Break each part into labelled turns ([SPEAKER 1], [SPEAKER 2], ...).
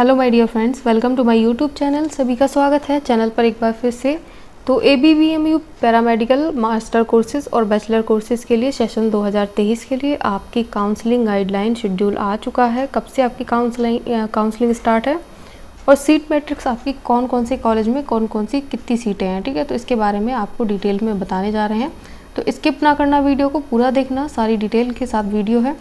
[SPEAKER 1] Hello my dear friends, welcome to my YouTube channel. सभी का स्वागत है चैनल पर एक बार फिर से। तो ABBMU पैरामेडिकल मास्टर कोर्सेज़ और बैचलर कोर्सेज़ के लिए सेशन 2023 के लिए आपकी काउंसलिंग गाइडलाइन शेड्यूल आ चुका है। कब से आपकी काउंसलिंग स्टार्ट है और सीट मैट्रिक्स आपकी कौन कौन से कॉलेज में कौन कौन सी कितनी सीटें हैं, ठीक है। तो इसके बारे में आपको डिटेल में बताने जा रहे हैं, तो स्किप ना करना, वीडियो को पूरा देखना, सारी डिटेल के साथ वीडियो है।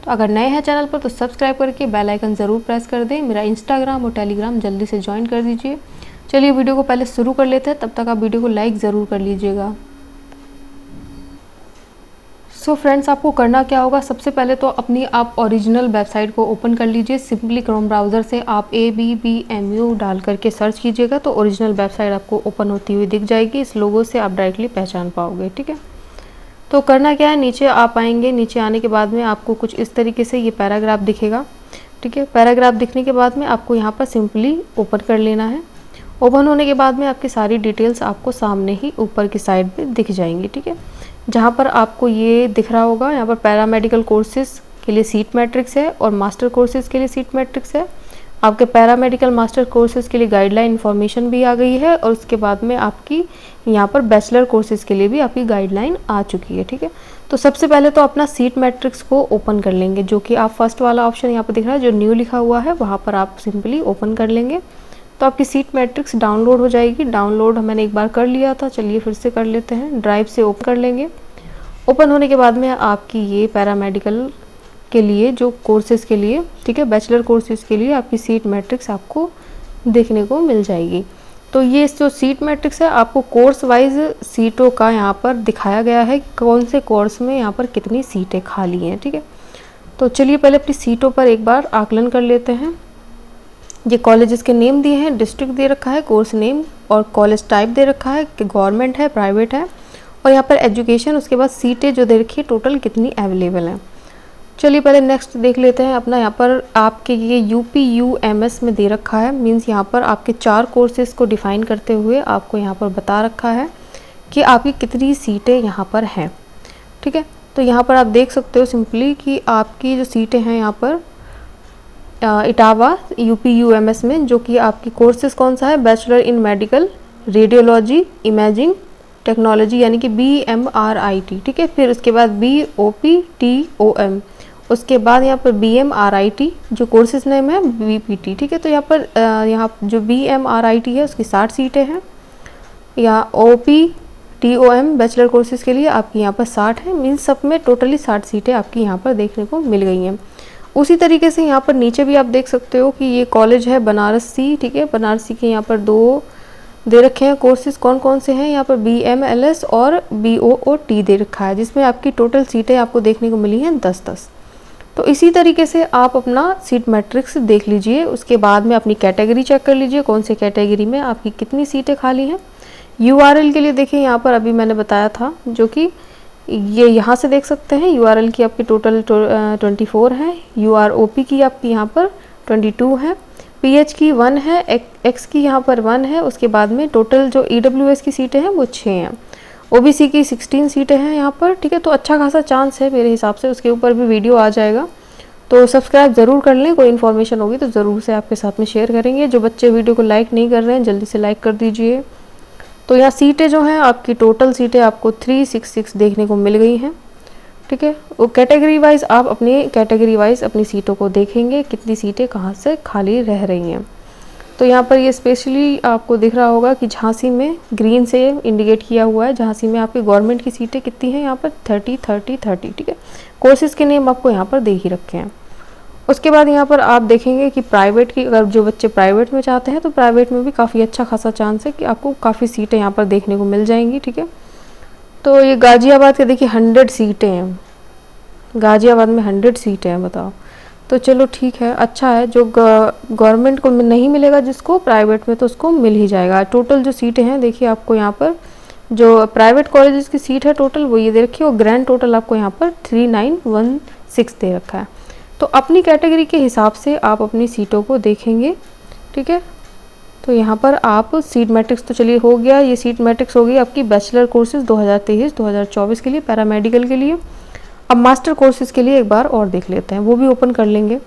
[SPEAKER 1] तो अगर नए हैं चैनल पर तो सब्सक्राइब करके बेल आइकन ज़रूर प्रेस कर दें। मेरा इंस्टाग्राम और टेलीग्राम जल्दी से ज्वाइन कर दीजिए। चलिए वीडियो को पहले शुरू कर लेते हैं, तब तक आप वीडियो को लाइक ज़रूर कर लीजिएगा। सो फ्रेंड्स, आपको करना क्या होगा, सबसे पहले तो अपनी आप ओरिजिनल वेबसाइट को ओपन कर लीजिए। सिंपली क्रोम ब्राउज़र से आप ABBMU डाल करके सर्च कीजिएगा तो ओरिजिनल वेबसाइट आपको ओपन होती हुई दिख जाएगी। इस लोगो से आप डायरेक्टली पहचान पाओगे, ठीक है। तो करना क्या है, नीचे आप आएंगे। नीचे आने के बाद में आपको कुछ इस तरीके से ये पैराग्राफ दिखेगा, ठीक है। पैराग्राफ दिखने के बाद में आपको यहाँ पर सिंपली ओपन कर लेना है। ओपन होने के बाद में आपकी सारी डिटेल्स आपको सामने ही ऊपर की साइड में दिख जाएंगी, ठीक है। जहाँ पर आपको ये दिख रहा होगा, यहाँ पर पैरामेडिकल कोर्सेज़ के लिए सीट मैट्रिक्स है और मास्टर कोर्सेज़ के लिए सीट मैट्रिक्स है। आपके पैरामेडिकल मास्टर कोर्सेज़ के लिए गाइडलाइन इन्फॉर्मेशन भी आ गई है और उसके बाद में आपकी यहाँ पर बैचलर कोर्सेज़ के लिए भी आपकी गाइडलाइन आ चुकी है, ठीक है। तो सबसे पहले तो अपना सीट मैट्रिक्स को ओपन कर लेंगे, जो कि आप फर्स्ट वाला ऑप्शन यहाँ पर दिख रहा है, जो न्यू लिखा हुआ है, वहाँ पर आप सिंपली ओपन कर लेंगे तो आपकी सीट मैट्रिक्स डाउनलोड हो जाएगी। डाउनलोड मैंने एक बार कर लिया था, चलिए फिर से कर लेते हैं। ड्राइव से ओपन कर लेंगे। ओपन होने के बाद में आपकी ये पैरामेडिकल के लिए जो कोर्सेज़ के लिए, ठीक है, बैचलर कोर्सेज़ के लिए आपकी सीट मैट्रिक्स आपको देखने को मिल जाएगी। तो ये जो सीट मैट्रिक्स है आपको कोर्स वाइज सीटों का यहाँ पर दिखाया गया है, कौन से कोर्स में यहाँ पर कितनी सीटें खाली हैं, ठीक है। तो चलिए पहले अपनी सीटों पर एक बार आकलन कर लेते हैं। ये कॉलेजेस के नेम दिए हैं, डिस्ट्रिक्ट दे रखा है, कोर्स नेम और कॉलेज टाइप दे रखा है कि गवर्नमेंट है, प्राइवेट है, और यहाँ पर एजुकेशन, उसके बाद सीटें जो दे रखी है टोटल कितनी अवेलेबल हैं। चलिए पहले नेक्स्ट देख लेते हैं। अपना यहाँ पर आपके ये UPUMS में दे रखा है, मींस यहाँ पर आपके 4 कोर्सेज़ को डिफ़ाइन करते हुए आपको यहाँ पर बता रखा है कि आपकी कितनी सीटें यहाँ पर हैं, ठीक है। तो यहाँ पर आप देख सकते हो सिंपली कि आपकी जो सीटें हैं यहाँ पर इटावा UPUMS में, जो कि आपकी कोर्सेज़ कौन सा है, bachelor in medical radiology imaging technology यानी कि BMRIT, ठीक है। फिर उसके बाद BOPTOM, उसके बाद यहाँ पर BMRIT जो कोर्सेज नेम है BPT, ठीक है। तो यहाँ पर यहाँ जो BMRIT है उसकी 60 सीटें हैं, या OPTOM बैचलर कोर्सेज के लिए आपकी यहाँ पर 60 है, मीन्स सब में टोटली 60 सीटें आपकी यहाँ पर देखने को मिल गई हैं। उसी तरीके से यहाँ पर नीचे भी आप देख सकते हो कि ये कॉलेज है बनारसी, ठीक है। बनारसी के यहाँ पर 2 दे रखे हैं कोर्सेज, कौन कौन से हैं, यहाँ पर BMLS और BOOT दे रखा है, जिसमें आपकी टोटल सीटें आपको देखने को मिली हैं 10-10। तो इसी तरीके से आप अपना सीट मैट्रिक्स देख लीजिए। उसके बाद में अपनी कैटेगरी चेक कर लीजिए, कौन से कैटेगरी में आपकी कितनी सीटें खाली हैं। URL के लिए देखिए, यहाँ पर अभी मैंने बताया था, जो कि ये यहाँ से देख सकते हैं। URL की आपकी टोटल 24 है, UROP की आपकी यहाँ पर 22 है, PH की 1 है, X की यहाँ पर 1 है। उसके बाद में टोटल जो EWS की सीटें हैं वो 6 हैं, OBC की 16 सीटें हैं यहाँ पर, ठीक है। तो अच्छा खासा चांस है मेरे हिसाब से, उसके ऊपर भी वीडियो आ जाएगा, तो सब्सक्राइब ज़रूर कर लें। कोई इन्फॉर्मेशन होगी तो ज़रूर से आपके साथ में शेयर करेंगे। जो बच्चे वीडियो को लाइक नहीं कर रहे हैं जल्दी से लाइक कर दीजिए। तो यहाँ सीटें जो हैं आपकी टोटल सीटें आपको 366 देखने को मिल गई हैं, ठीक है। वो कैटेगरी वाइज आप अपनी कैटेगरी वाइज अपनी सीटों को देखेंगे, कितनी सीटें कहाँ से खाली रह रही हैं। तो यहाँ पर ये स्पेशली आपको दिख रहा होगा कि झांसी में ग्रीन से इंडिकेट किया हुआ है, झांसी में आपकी गवर्नमेंट की सीटें कितनी हैं यहाँ पर 30-30-30, ठीक है। कोर्सेज़ के नेम आपको यहाँ पर दे ही रखे हैं। उसके बाद यहाँ पर आप देखेंगे कि प्राइवेट की, अगर जो बच्चे प्राइवेट में चाहते हैं तो प्राइवेट में भी काफ़ी अच्छा खासा चांस है कि आपको काफ़ी सीटें यहाँ पर देखने को मिल जाएंगी, ठीक है। तो ये गाज़ियाबाद के देखिए 100 सीटें हैं, गाज़ियाबाद में 100 सीटें हैं, बताओ। तो चलो ठीक है, अच्छा है। जो गवर्नमेंट को नहीं मिलेगा जिसको, प्राइवेट में तो उसको मिल ही जाएगा। टोटल जो सीटें हैं देखिए आपको यहाँ पर जो प्राइवेट कॉलेजेस की सीट है टोटल वो ये दे रखी है, और ग्रैंड टोटल आपको यहाँ पर 3916 दे रखा है। तो अपनी कैटेगरी के हिसाब से आप अपनी सीटों को देखेंगे, ठीक है। तो यहाँ पर आप सीट मैट्रिक्स तो चलिए हो गया, ये सीट मैट्रिक्स हो गई आपकी बैचलर कोर्सेज 2023-2024 के लिए पैरामेडिकल के लिए। अब मास्टर कोर्सेज के लिए एक बार और देख लेते हैं, वो भी ओपन कर लेंगे।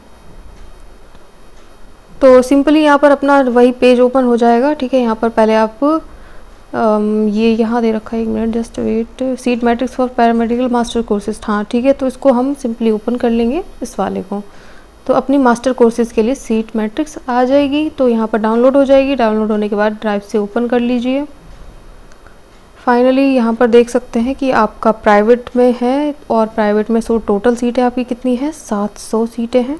[SPEAKER 1] तो सिंपली यहाँ पर अपना वही पेज ओपन हो जाएगा। ठीक है, यहाँ पर पहले आप ये यहाँ दे रखा है, 1 minute just wait, seat matrix for paramedical master courses. हाँ ठीक है, तो इसको हम सिंपली ओपन कर लेंगे इस वाले को। तो अपनी मास्टर कोर्सेज के लिए सीट मैट्रिक्स आ जाएगी, तो यहाँ पर डाउनलोड हो जाएगी। डाउनलोड होने के बाद ड्राइव से ओपन कर लीजिए। फाइनली यहाँ पर देख सकते हैं कि आपका प्राइवेट में है, और प्राइवेट में टोटल सीटें आपकी कितनी है, 700 सीटें हैं।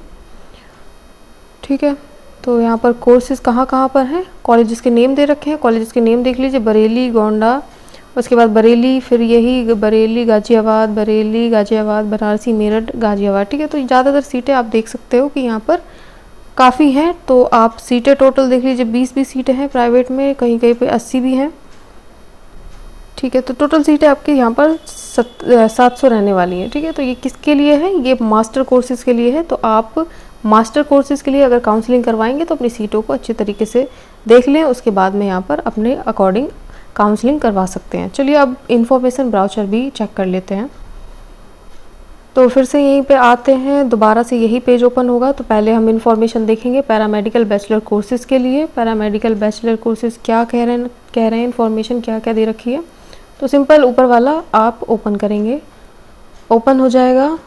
[SPEAKER 1] ठीक है, तो यहाँ पर कोर्सेज कहाँ कहाँ पर हैं, कॉलेजेस के नेम दे रखे हैं। कॉलेजेस के नेम देख लीजिए, बरेली, गोंडा, उसके बाद बरेली, फिर यही बरेली, गाजियाबाद, बरेली, गाजियाबाद, बनारसी, मेरठ, गाजियाबाद। ठीक है, तो ज़्यादातर सीटें आप देख सकते हो कि यहाँ पर काफ़ी हैं। तो आप सीटें टोटल देख लीजिए, 20 सीटें हैं प्राइवेट में, कहीं कहीं पे 80 भी हैं। ठीक है, तो टोटल सीटें आपके यहाँ पर 700 रहने वाली हैं। ठीक है, तो ये किसके लिए है, ये मास्टर कोर्सेज के लिए है। तो आप मास्टर कोर्सेज के लिए अगर काउंसलिंग करवाएंगे तो अपनी सीटों को अच्छे तरीके से देख लें, उसके बाद में यहाँ पर अपने अकॉर्डिंग काउंसलिंग करवा सकते हैं। चलिए अब इन्फॉर्मेशन ब्राउचर भी चेक कर लेते हैं। तो फिर से यहीं पे आते हैं, दोबारा से यही पेज ओपन होगा। तो पहले हम इन्फॉर्मेशन देखेंगे पैरामेडिकल बैचलर कोर्सेज़ के लिए। पैरामेडिकल बैचलर कोर्सेज़ क्या कह रहे हैं इन्फॉर्मेशन क्या क्या दे रखी है। तो सिंपल ऊपर वाला आप ओपन करेंगे, ओपन हो जाएगा।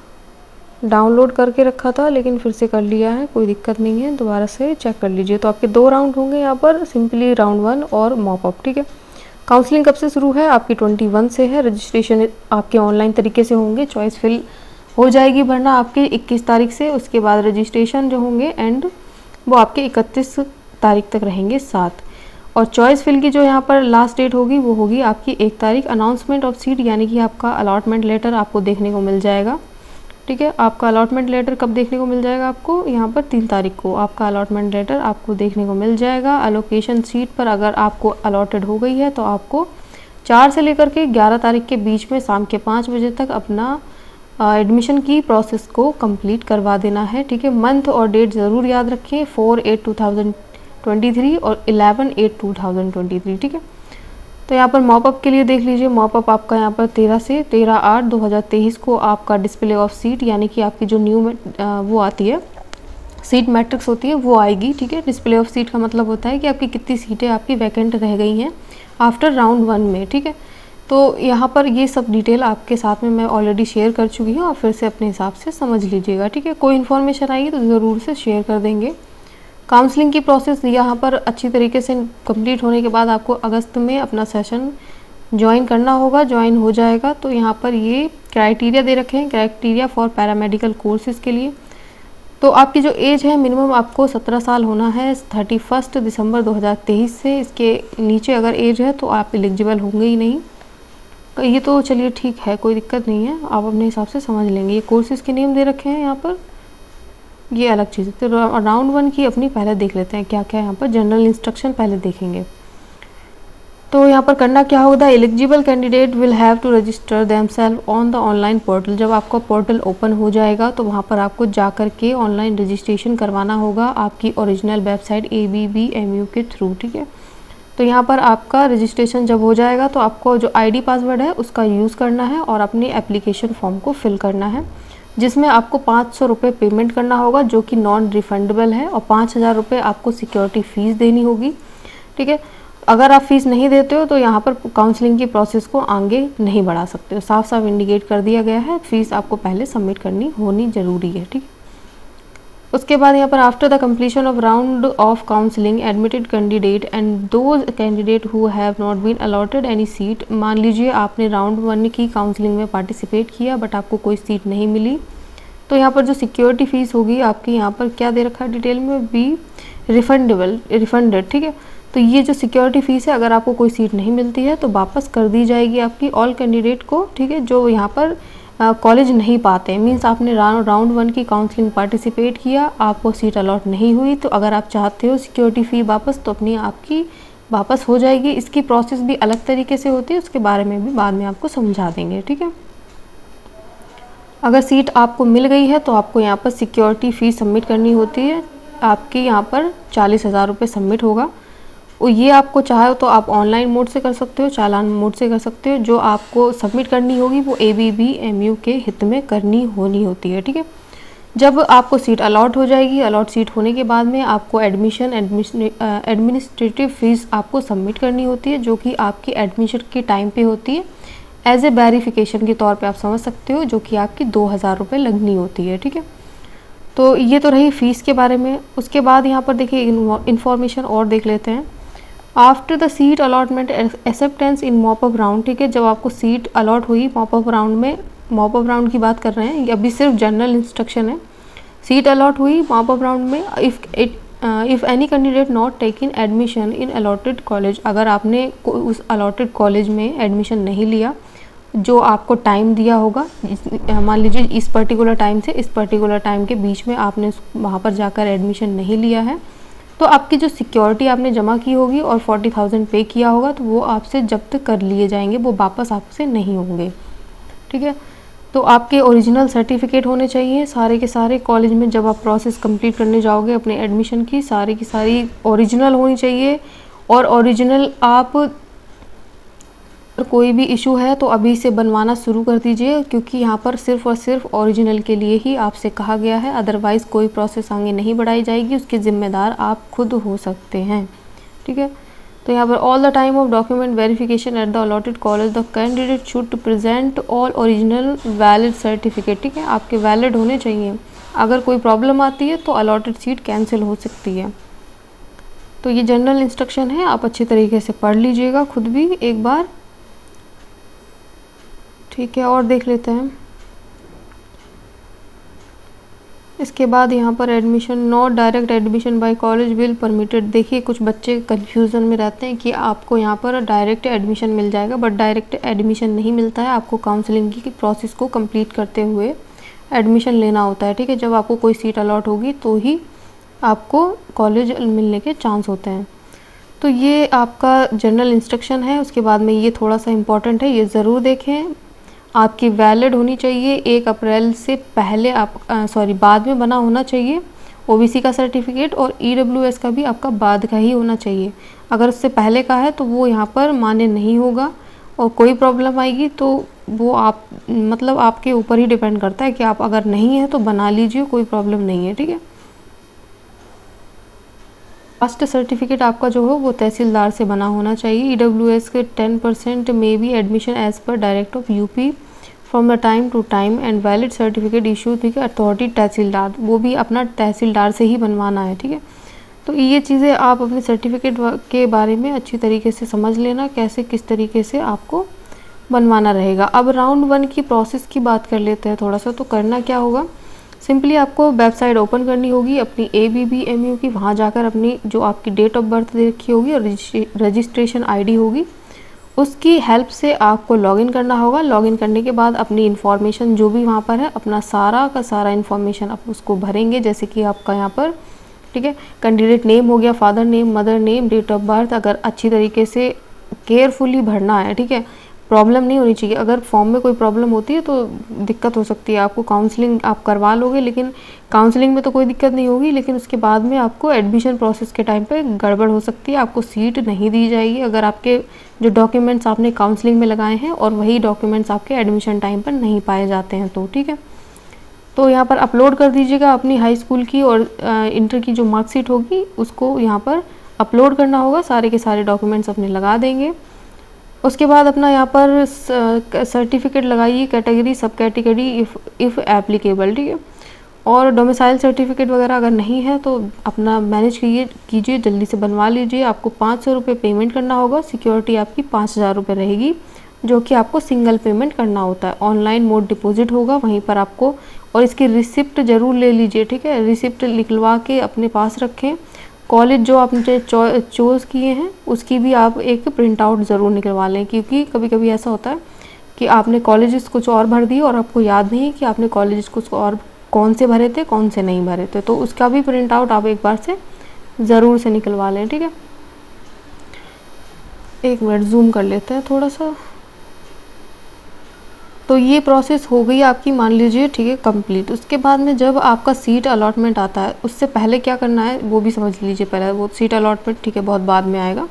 [SPEAKER 1] डाउनलोड करके रखा था लेकिन फिर से कर लिया है, कोई दिक्कत नहीं है, दोबारा से चेक कर लीजिए। तो आपके 2 राउंड होंगे यहाँ पर, सिंपली राउंड 1 और मॉप अप। ठीक है, काउंसलिंग कब से शुरू है, आपकी 21 से है। रजिस्ट्रेशन आपके ऑनलाइन तरीके से होंगे, चॉइस फिल हो जाएगी भरना आपके 21 तारीख से। उसके बाद रजिस्ट्रेशन जो होंगे एंड वो आपके 31 तारीख तक रहेंगे 7। और चॉइस फिल की जो यहाँ पर लास्ट डेट होगी वो होगी आपकी 1 तारीख। अनाउंसमेंट ऑफ सीट यानी कि आपका अलॉटमेंट लेटर आपको देखने को मिल जाएगा। ठीक है, आपका अलॉटमेंट लेटर कब देखने को मिल जाएगा, आपको यहाँ पर 3 तारीख को आपका अलॉटमेंट लेटर आपको देखने को मिल जाएगा। अलोकेशन सीट पर अगर आपको अलॉटेड हो गई है तो आपको 4 से लेकर के 11 तारीख के बीच में शाम के 5 बजे तक अपना एडमिशन की प्रोसेस को कंप्लीट करवा देना है। ठीक है, मंथ और डेट ज़रूर याद रखें, 4/8/2023 और 11/8/2023। ठीक है, तो यहाँ पर मॉपअप के लिए देख लीजिए, मॉपअप आपका यहाँ पर 13 से 13/8/2023 को आपका डिस्प्ले ऑफ सीट यानी कि आपकी जो न्यू वो आती है सीट मैट्रिक्स होती है वो आएगी। ठीक है, डिस्प्ले ऑफ सीट का मतलब होता है कि आपकी कितनी सीटें आपकी वैकेंट रह गई हैं आफ्टर राउंड 1 में। ठीक है, तो यहाँ पर ये सब डिटेल आपके साथ में मैं ऑलरेडी शेयर कर चुकी हूँ, और फिर से अपने हिसाब से समझ लीजिएगा। ठीक है, कोई इन्फॉर्मेशन आएगी तो ज़रूर से शेयर कर देंगे। काउंसलिंग की प्रोसेस यहाँ पर अच्छी तरीके से कंप्लीट होने के बाद आपको अगस्त में अपना सेशन ज्वाइन करना होगा, ज्वाइन हो जाएगा। तो यहाँ पर ये क्राइटेरिया दे रखे हैं, क्राइटेरिया फॉर पैरामेडिकल कोर्सेज़ के लिए। तो आपकी जो एज है मिनिमम आपको 17 साल होना है 31 दिसंबर 2023 से। इसके नीचे अगर एज है तो आप एलिजिबल होंगे ही नहीं। ये तो चलिए ठीक है, कोई दिक्कत नहीं है, आप अपने हिसाब से समझ लेंगे। ये कोर्सेज़ के नेम दे रखे हैं यहाँ पर, ये अलग चीज़ है। तो राउंड 1 की अपनी पहले देख लेते हैं क्या क्या यहाँ पर जनरल इंस्ट्रक्शन पहले देखेंगे। तो यहाँ पर करना क्या होगा, eligible candidate will have to register themself on the online portal. जब आपका पोर्टल ओपन हो जाएगा तो वहाँ पर आपको जा कर के ऑनलाइन रजिस्ट्रेशन करवाना होगा आपकी ओरिजिनल वेबसाइट ABBMU के थ्रू। ठीक है, तो यहाँ पर आपका रजिस्ट्रेशन जब हो जाएगा तो आपको जो ID पासवर्ड है उसका यूज़ करना है और अपने एप्लीकेशन फॉर्म को फिल करना है, जिसमें आपको 500 रुपये पेमेंट करना होगा जो कि नॉन रिफंडेबल है, और 5000 रुपये आपको सिक्योरिटी फ़ीस देनी होगी। ठीक है, अगर आप फीस नहीं देते हो तो यहाँ पर काउंसलिंग की प्रोसेस को आगे नहीं बढ़ा सकते हो, साफ साफ इंडिकेट कर दिया गया है। फीस आपको पहले सबमिट करनी होनी ज़रूरी है। ठीक, उसके बाद यहाँ पर after the completion of round of counselling admitted candidate and those candidate who have not been allotted any seat. मान लीजिए आपने राउंड 1 की काउंसलिंग में पार्टिसिपेट किया बट आपको कोई सीट नहीं मिली, तो यहाँ पर जो सिक्योरिटी फ़ीस होगी आपकी यहाँ पर क्या दे रखा है डिटेल में, बी रिफंडेड। ठीक है, तो ये जो सिक्योरिटी फ़ीस है अगर आपको कोई सीट नहीं मिलती है तो वापस कर दी जाएगी आपकी ऑल कैंडिडेट को। ठीक है, जो यहाँ पर कॉलेज नहीं पाते हैं, मीन्स आपने राउंड 1 की काउंसलिंग पार्टिसिपेट किया, आपको सीट अलॉट नहीं हुई, तो अगर आप चाहते हो सिक्योरिटी फ़ी वापस तो अपनी आपकी वापस हो जाएगी। इसकी प्रोसेस भी अलग तरीके से होती है, उसके बारे में भी बाद में आपको समझा देंगे। ठीक है, अगर सीट आपको मिल गई है तो आपको यहाँ पर सिक्योरिटी फ़ी सबमिट करनी होती है, आपकी यहाँ पर 40,000 रुपये सबमिट होगा। और ये आपको चाहे तो आप ऑनलाइन मोड से कर सकते हो, चालान मोड से कर सकते हो। जो आपको सबमिट करनी होगी वो ABBMU के हित में करनी होनी होती है। ठीक है, जब आपको सीट अलॉट हो जाएगी, अलॉट सीट होने के बाद में आपको एडमिनिस्ट्रेटिव फ़ीस आपको सबमिट करनी होती है, जो कि आपकी एडमिशन के टाइम पे होती है। एज ए वेरिफिकेशन के तौर पे आप समझ सकते हो, जो कि आपकी 2000 रुपये लगनी होती है। ठीक है, तो ये तो रही फ़ीस के बारे में। उसके बाद यहाँ पर देखिए इन्फॉर्मेशन और देख लेते हैं। After the seat allotment acceptance in mop up round, ठीक है, जब आपको सीट अलॉट हुई मॉप अप राउंड में, मॉप अप राउंड की बात कर रहे हैं, ये अभी सिर्फ जनरल इंस्ट्रक्शन है। सीट अलॉट हुई मॉप अप राउंड में, if any candidate not taken admission in allotted college, अगर आपने उस अलॉटेड कॉलेज में एडमिशन नहीं लिया जो आपको टाइम दिया होगा, मान लीजिए इस पर्टिकुलर टाइम से इस पर्टिकुलर टाइम के बीच में आपने वहाँ पर जाकर एडमिशन नहीं लिया है, तो आपकी जो सिक्योरिटी आपने जमा की होगी और 40,000 पे किया होगा, तो वो आपसे जब्त कर लिए जाएंगे, वो वापस आपसे नहीं होंगे। ठीक है, तो आपके ओरिजिनल सर्टिफिकेट होने चाहिए सारे के सारे। कॉलेज में जब आप प्रोसेस कंप्लीट करने जाओगे अपने एडमिशन की, सारी की सारी ओरिजिनल होनी चाहिए। और ओरिजिनल आप, कोई भी इशू है तो अभी से बनवाना शुरू कर दीजिए, क्योंकि यहाँ पर सिर्फ और सिर्फ ओरिजिनल के लिए ही आपसे कहा गया है, अदरवाइज़ कोई प्रोसेस आगे नहीं बढ़ाई जाएगी, उसके ज़िम्मेदार आप खुद हो सकते हैं। ठीक है, तो यहाँ पर all the time of document verification at the allotted college the candidate should present all original valid certificate. ठीक है, आपके वैलिड होने चाहिए, अगर कोई प्रॉब्लम आती है तो अलॉटेड सीट कैंसिल हो सकती है। तो ये जनरल इंस्ट्रक्शन है, आप अच्छी तरीके से पढ़ लीजिएगा खुद भी एक बार। ठीक है, और देख लेते हैं। इसके बाद यहाँ पर admission, not direct admission by college will permitted. देखिए कुछ बच्चे कन्फ्यूज़न में रहते हैं कि आपको यहाँ पर डायरेक्ट एडमिशन मिल जाएगा, बट डायरेक्ट एडमिशन नहीं मिलता है, आपको काउंसलिंग की प्रोसेस को कंप्लीट करते हुए एडमिशन लेना होता है। ठीक है, जब आपको कोई सीट अलॉट होगी तो ही आपको कॉलेज मिलने के चांस होते हैं। तो ये आपका जनरल इंस्ट्रक्शन है। उसके बाद में ये थोड़ा सा इम्पॉर्टेंट है, ये ज़रूर देखें। आपकी वैलिड होनी चाहिए, 1 अप्रैल से पहले आप बाद में बना होना चाहिए ओबीसी का सर्टिफिकेट, और ईडब्ल्यूएस का भी आपका बाद का ही होना चाहिए। अगर उससे पहले का है तो वो यहाँ पर मान्य नहीं होगा, और कोई प्रॉब्लम आएगी तो वो आप मतलब आपके ऊपर ही डिपेंड करता है कि आप अगर नहीं है तो बना लीजिए, कोई प्रॉब्लम नहीं है। ठीक है, कास्ट सर्टिफिकेट आपका जो हो वो तहसीलदार से बना होना चाहिए। ईडब्ल्यूएस के 10% में भी admission as per direct of UP from the time to time and valid certificate issue, ठीक है, अथॉरिटी तहसीलदार, वो भी अपना तहसीलदार से ही बनवाना है। ठीक है, तो ये चीज़ें आप अपने सर्टिफिकेट के बारे में अच्छी तरीके से समझ लेना, कैसे किस तरीके से आपको बनवाना रहेगा। अब राउंड 1 की प्रोसेस की बात कर लेते हैं थोड़ा सा। तो करना क्या होगा, सिंपली आपको वेबसाइट ओपन करनी होगी अपनी ABBMU की, वहाँ जाकर अपनी जो आपकी डेट ऑफ बर्थ दे रखी होगी और रजिस्ट्रेशन ID होगी, उसकी हेल्प से आपको लॉगिन करना होगा। लॉगिन करने के बाद अपनी इन्फॉर्मेशन जो भी वहाँ पर है, अपना सारा का सारा इन्फॉर्मेशन आप उसको भरेंगे, जैसे कि आपका यहाँ पर, ठीक है, कैंडिडेट नेम हो गया, father name, mother name, date of birth, अगर अच्छी तरीके से केयरफुली भरना है। ठीक है, प्रॉब्लम नहीं होनी चाहिए। अगर फॉर्म में कोई प्रॉब्लम होती है तो दिक्कत हो सकती है, आपको काउंसलिंग आप करवा लोगे, लेकिन काउंसलिंग में तो कोई दिक्कत नहीं होगी, लेकिन उसके बाद में आपको एडमिशन प्रोसेस के टाइम पे गड़बड़ हो सकती है, आपको सीट नहीं दी जाएगी अगर आपके जो डॉक्यूमेंट्स आपने काउंसलिंग में लगाए हैं और वही डॉक्यूमेंट्स आपके एडमिशन टाइम पर नहीं पाए जाते हैं तो। ठीक है, तो यहाँ पर अपलोड कर दीजिएगा अपनी हाई स्कूल की और इंटर की जो मार्कशीट होगी उसको यहाँ पर अपलोड करना होगा, सारे के सारे डॉक्यूमेंट्स अपने लगा देंगे। उसके बाद अपना यहाँ पर सर्टिफिकेट लगाइए, कैटेगरी, सब कैटेगरी, इफ़ एप्लीकेबल। ठीक है, और डोमिसाइल सर्टिफिकेट वगैरह अगर नहीं है तो अपना मैनेज कीजिए, जल्दी से बनवा लीजिए। आपको 500 रुपये पेमेंट करना होगा, सिक्योरिटी आपकी 5000 रुपये रहेगी, जो कि आपको सिंगल पेमेंट करना होता है। ऑनलाइन मोड डिपॉजिट होगा वहीं पर आपको, और इसकी रिसिप्ट ज़रूर ले लीजिए। ठीक है, रिसिप्ट निकलवा के अपने पास रखें। कॉलेज जो आपने चूज़ किए हैं उसकी भी आप एक प्रिंट आउट ज़रूर निकलवा लें, क्योंकि कभी कभी ऐसा होता है कि आपने कॉलेजेस कुछ और भर दिए और आपको याद नहीं है कि आपने कॉलेजेस कुछ और कौन से भरे थे, कौन से नहीं भरे थे, तो उसका भी प्रिंट आउट आप एक बार से ज़रूर से निकलवा लें। ठीक है, एक मिनट जूम कर लेते हैं थोड़ा सा। तो ये प्रोसेस हो गई आपकी, मान लीजिए, ठीक है, कंप्लीट। उसके बाद में जब आपका सीट अलॉटमेंट आता है, उससे पहले क्या करना है वो भी समझ लीजिए। पहले वो सीट अलॉटमेंट, ठीक है, बहुत बाद में आएगा।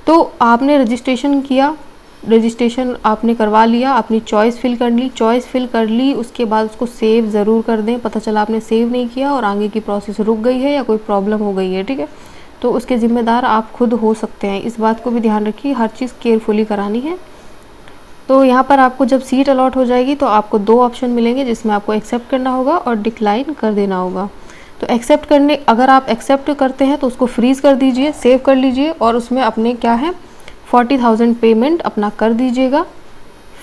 [SPEAKER 1] तो आपने रजिस्ट्रेशन किया, रजिस्ट्रेशन आपने करवा लिया, अपनी चॉइस फिल कर ली, उसके बाद उसको सेव ज़रूर कर दें। पता चला आपने सेव नहीं किया और आगे की प्रोसेस रुक गई है या कोई प्रॉब्लम हो गई है, ठीक है, तो उसके ज़िम्मेदार आप खुद हो सकते हैं। इस बात को भी ध्यान रखिए, हर चीज़ केयरफुली करानी है। तो यहाँ पर आपको जब सीट अलॉट हो जाएगी तो आपको 2 ऑप्शन मिलेंगे, जिसमें आपको एक्सेप्ट करना होगा और डिक्लाइन कर देना होगा। तो अगर आप एक्सेप्ट करते हैं तो उसको फ्रीज़ कर दीजिए, सेव कर लीजिए और उसमें अपने क्या है 40,000 पेमेंट अपना कर दीजिएगा।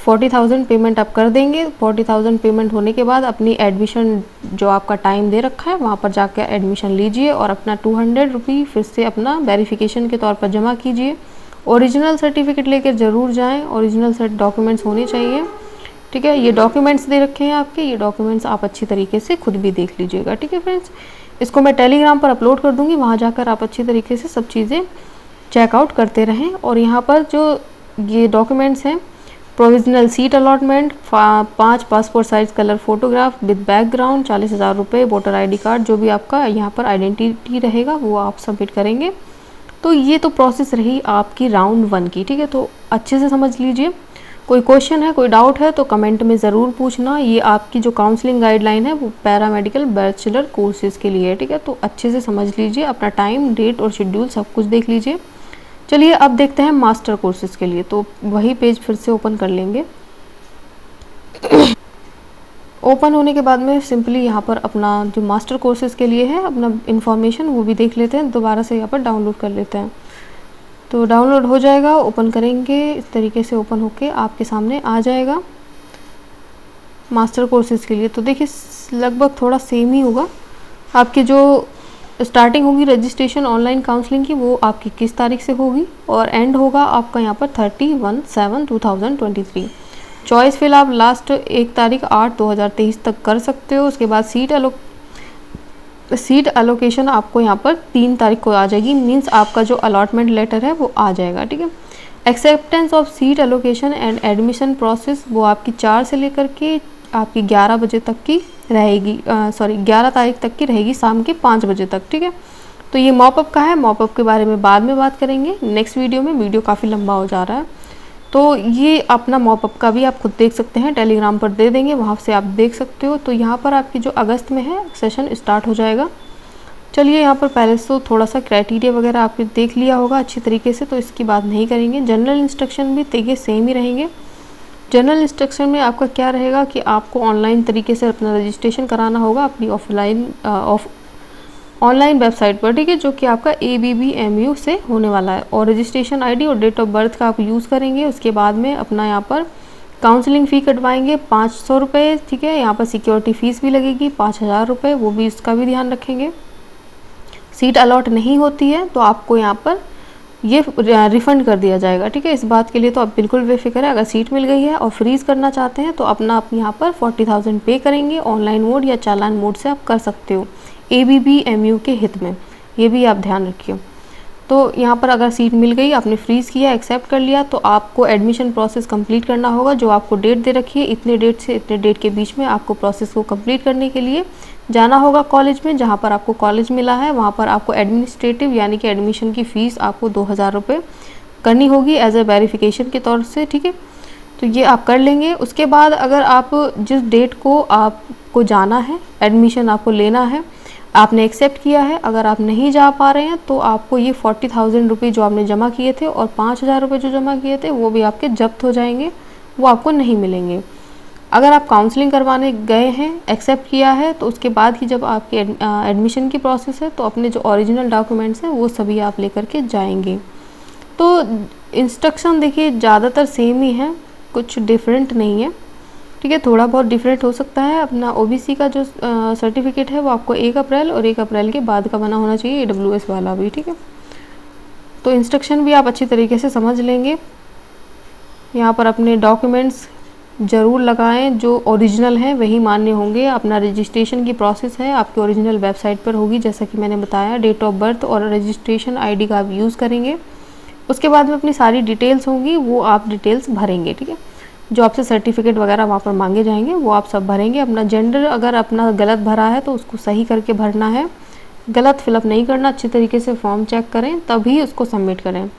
[SPEAKER 1] 40,000 पेमेंट आप कर देंगे। 40,000 पेमेंट होने के बाद अपनी एडमिशन जो आपका टाइम दे रखा है वहाँ पर जाकर एडमिशन लीजिए और अपना 200 रुपये फिर से अपना वेरिफिकेशन के तौर पर जमा कीजिए। ओरिजिनल सर्टिफिकेट लेकर ज़रूर जाएं, ओरिजिनल डॉक्यूमेंट्स होने चाहिए, ठीक है। ये डॉक्यूमेंट्स दे रखे हैं आपके, ये डॉक्यूमेंट्स आप अच्छी तरीके से खुद भी देख लीजिएगा, ठीक है फ्रेंड्स। इसको मैं टेलीग्राम पर अपलोड कर दूँगी, वहाँ जाकर आप अच्छी तरीके से सब चीज़ें चेकआउट करते रहें। और यहाँ पर जो ये डॉक्यूमेंट्स हैं, provisional seat allotment, 5 passport size colour photograph with background, 40,000 रुपये, वोटर ID कार्ड, जो भी आपका यहाँ पर आइडेंटिटी रहेगा वो आप सबमिट करेंगे। तो ये तो प्रोसेस रही आपकी राउंड 1 की, ठीक है। तो अच्छे से समझ लीजिए, कोई क्वेश्चन है, कोई डाउट है तो कमेंट में ज़रूर पूछना। ये आपकी जो काउंसलिंग गाइडलाइन है वो पैरामेडिकल बैचलर कोर्सेज़ के लिए है, ठीक है। तो अच्छे से समझ लीजिए, अपना टाइम, डेट और शेड्यूल सब कुछ देख लीजिए। चलिए अब देखते हैं मास्टर कोर्सेज़ के लिए। तो वही पेज फिर से ओपन कर लेंगे। ओपन होने के बाद में सिंपली यहाँ पर अपना जो मास्टर कोर्सेज़ के लिए है अपना इन्फॉर्मेशन वो भी देख लेते हैं, दोबारा से यहाँ पर डाउनलोड कर लेते हैं। तो डाउनलोड हो जाएगा, ओपन करेंगे, इस तरीके से ओपन होके आपके सामने आ जाएगा मास्टर कोर्सेज़ के लिए। तो देखिए लगभग थोड़ा सेम ही होगा। आपकी जो स्टार्टिंग होगी रजिस्ट्रेशन ऑनलाइन काउंसलिंग की वो आपकी किस तारीख से होगी और एंड होगा आपका यहाँ पर 31/7/2023। चॉइस फिल आप लास्ट 1 तारीख 8/2023 तक कर सकते हो। उसके बाद सीट अलोकेशन आपको यहाँ पर 3 तारीख को आ जाएगी, मींस आपका जो अलॉटमेंट लेटर है वो आ जाएगा, ठीक है। Acceptance of seat allocation and admission process वो आपकी 4 से लेकर के आपकी 11 बजे तक की रहेगी, 11 तारीख तक की रहेगी, शाम के 5 बजे तक, ठीक है। तो ये मॉपअप का है, मॉपअप के बारे में बाद में बात करेंगे नेक्स्ट वीडियो में, वीडियो काफ़ी लंबा हो जा रहा है। तो ये अपना मॉपअप का भी आप खुद देख सकते हैं, टेलीग्राम पर दे देंगे, वहाँ से आप देख सकते हो। तो यहाँ पर आपकी जो अगस्त में है सेशन स्टार्ट हो जाएगा। चलिए यहाँ पर पहले से तो थोड़ा सा क्राइटेरिया वगैरह आपने देख लिया होगा अच्छी तरीके से, तो इसकी बात नहीं करेंगे। जनरल इंस्ट्रक्शन भी देखिए सेम ही रहेंगे। जनरल इंस्ट्रक्शन में आपका क्या रहेगा कि आपको ऑनलाइन तरीके से अपना रजिस्ट्रेशन कराना होगा अपनी ऑनलाइन वेबसाइट पर, ठीक है, जो कि आपका ABBMU से होने वाला है। और रजिस्ट्रेशन ID और डेट ऑफ बर्थ का आप यूज़ करेंगे। उसके बाद में अपना यहाँ पर काउंसलिंग फ़ी कटवाएंगे 500 रुपये, ठीक है। यहाँ पर सिक्योरिटी फ़ीस भी लगेगी 5,000 रुपये, वो भी इसका भी ध्यान रखेंगे। सीट अलॉट नहीं होती है तो आपको यहाँ पर ये रिफ़ंड कर दिया जाएगा, ठीक है। इस बात के लिए तो आप बिल्कुल बेफिक्र है। अगर सीट मिल गई है और फ्रीज़ करना चाहते हैं तो अपना आप यहाँ पर 40,000 पे करेंगे। ऑनलाइन मोड या चालान मोड से आप कर सकते हो ABBMU के हित में, ये भी आप ध्यान रखिए। तो यहाँ पर अगर सीट मिल गई, आपने फ्रीज़ किया, एक्सेप्ट कर लिया, तो आपको एडमिशन प्रोसेस कंप्लीट करना होगा। जो आपको डेट दे रखी है, इतने डेट से इतने डेट के बीच में आपको प्रोसेस को कंप्लीट करने के लिए जाना होगा कॉलेज में। जहाँ पर आपको कॉलेज मिला है वहाँ पर आपको एडमिनिस्ट्रेटिव यानी कि एडमिशन की फ़ीस आपको 2,000 रुपये करनी होगी एज ए वेरिफिकेशन के तौर से, ठीक है। तो ये आप कर लेंगे। उसके बाद अगर आप जिस डेट को आपको जाना है, एडमिशन आपको लेना है, आपने एक्सेप्ट किया है, अगर आप नहीं जा पा रहे हैं तो आपको ये 40,000 रुपये जो आपने जमा किए थे और 5,000 रुपये जो जमा किए थे वो भी आपके जब्त हो जाएंगे, वो आपको नहीं मिलेंगे। अगर आप काउंसलिंग करवाने गए हैं, एक्सेप्ट किया है, तो उसके बाद ही जब आपकी एडमिशन की प्रोसेस है तो अपने जो ओरिजिनल डॉक्यूमेंट्स हैं वो सभी आप लेकर के जाएंगे। तो इंस्ट्रक्शन देखिए ज़्यादातर सेम ही है, कुछ डिफरेंट नहीं है, ठीक है। थोड़ा बहुत डिफरेंट हो सकता है। अपना OBC का जो सर्टिफिकेट है वो आपको 1 अप्रैल और 1 अप्रैल के बाद का बना होना चाहिए, AWS वाला भी, ठीक है। तो इंस्ट्रक्शन भी आप अच्छी तरीके से समझ लेंगे। यहाँ पर अपने डॉक्यूमेंट्स ज़रूर लगाएं, जो ओरिजिनल हैं वही मान्य होंगे। अपना रजिस्ट्रेशन की प्रोसेस है आपकी ओरिजिनल वेबसाइट पर होगी, जैसा कि मैंने बताया। डेट ऑफ बर्थ और रजिस्ट्रेशन ID का आप यूज़ करेंगे। उसके बाद में अपनी सारी डिटेल्स होंगी, वो आप डिटेल्स भरेंगे, ठीक है। जो आपसे सर्टिफिकेट वगैरह वहाँ पर मांगे जाएंगे वो आप सब भरेंगे। अपना जेंडर अगर अपना गलत भरा है तो उसको सही करके भरना है, गलत फिलअप नहीं करना। अच्छी तरीके से फॉर्म चेक करें तभी उसको सबमिट करें।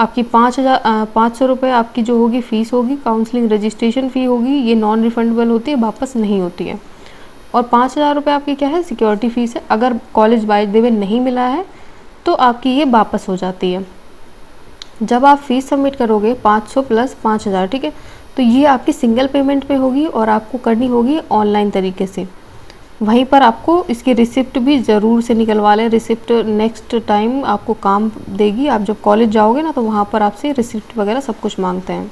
[SPEAKER 1] आपकी 500 रुपये आपकी जो होगी फ़ीस होगी, काउंसलिंग रजिस्ट्रेशन फ़ी होगी, ये नॉन रिफंडेबल होती है, वापस नहीं होती है। और 5,000 रुपये आपकी क्या है, सिक्योरिटी फ़ीस है। अगर कॉलेज बाय द वे नहीं मिला है तो आपकी ये वापस हो जाती है। जब आप फ़ीस सबमिट करोगे 500 प्लस 5,000, ठीक है, तो ये आपकी सिंगल पेमेंट पे होगी और आपको करनी होगी ऑनलाइन तरीके से। वहीं पर आपको इसकी रिसिप्ट भी ज़रूर से निकलवा लें। रिसिप्ट नेक्स्ट टाइम आपको काम देगी। आप जब कॉलेज जाओगे ना तो वहाँ पर आपसे रिसिप्ट वगैरह सब कुछ मांगते हैं,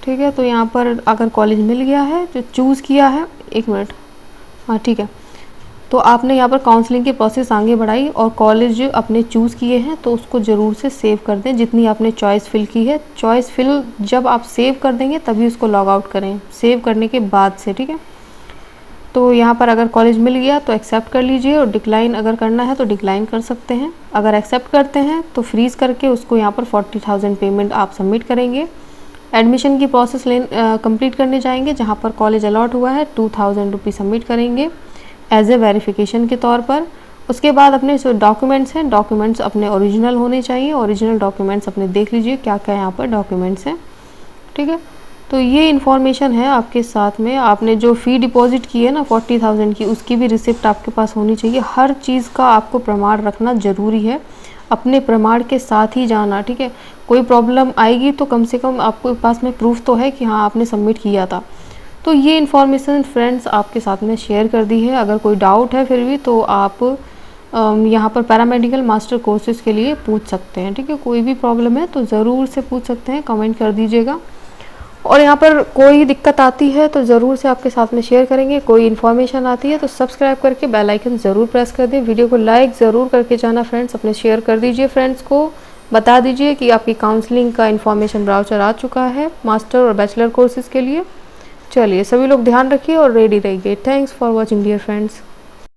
[SPEAKER 1] ठीक है। तो यहाँ पर अगर कॉलेज मिल गया है जो चूज़ किया है, 1 मिनट, हाँ ठीक है, तो आपने यहाँ पर काउंसलिंग की प्रोसेस आगे बढ़ाई और कॉलेज अपने चूज़ किए हैं तो उसको ज़रूर से सेव कर दें, जितनी आपने चॉइस फिल की है। चॉइस फिल जब आप सेव कर देंगे तभी उसको लॉग आउट करें, सेव करने के बाद से, ठीक है। तो यहाँ पर अगर कॉलेज मिल गया तो एक्सेप्ट कर लीजिए और डिक्लाइन अगर करना है तो डिक्लाइन कर सकते हैं। अगर एक्सेप्ट करते हैं तो फ्रीज़ करके उसको यहाँ पर 40,000 पेमेंट आप सबमिट करेंगे। एडमिशन की प्रोसेस कंप्लीट करने जाएंगे, जहाँ पर कॉलेज अलॉट हुआ है 2,000 रुपीज़ सबमिट करेंगे एज ए वेरिफिकेशन के तौर पर। उसके बाद अपने जो डॉक्यूमेंट्स हैं, डॉक्यूमेंट्स अपने ओरिजिनल होने चाहिए। ओरिजिनल डॉक्यूमेंट्स अपने देख लीजिए क्या क्या यहाँ पर डॉक्यूमेंट्स हैं, ठीक है। तो ये इन्फॉर्मेशन है आपके साथ में। आपने जो फ़ी डिपॉजिट की है ना 40,000 की, उसकी भी रिसिप्ट आपके पास होनी चाहिए। हर चीज़ का आपको प्रमाण रखना ज़रूरी है, अपने प्रमाण के साथ ही जाना, ठीक है। कोई प्रॉब्लम आएगी तो कम से कम आपके पास में प्रूफ तो है कि हाँ आपने सबमिट किया था। तो ये इन्फॉर्मेशन फ्रेंड्स आपके साथ में शेयर कर दी है। अगर कोई डाउट है फिर भी तो आप यहाँ पर पैरामेडिकल मास्टर कोर्सेज़ के लिए पूछ सकते हैं, ठीक है। कोई भी प्रॉब्लम है तो ज़रूर से पूछ सकते हैं, कमेंट कर दीजिएगा। और यहाँ पर कोई दिक्कत आती है तो ज़रूर से आपके साथ में शेयर करेंगे। कोई इन्फॉर्मेशन आती है तो सब्सक्राइब करके बेल आइकन ज़रूर प्रेस कर दें। वीडियो को लाइक ज़रूर करके जाना फ्रेंड्स, अपने शेयर कर दीजिए। फ्रेंड्स को बता दीजिए कि आपकी काउंसलिंग का इन्फॉर्मेशन ब्राउचर आ चुका है मास्टर और बैचलर कोर्सेज़ के लिए। चलिए सभी लोग ध्यान रखिए और रेडी रहिए। Thanks for watching dear friends.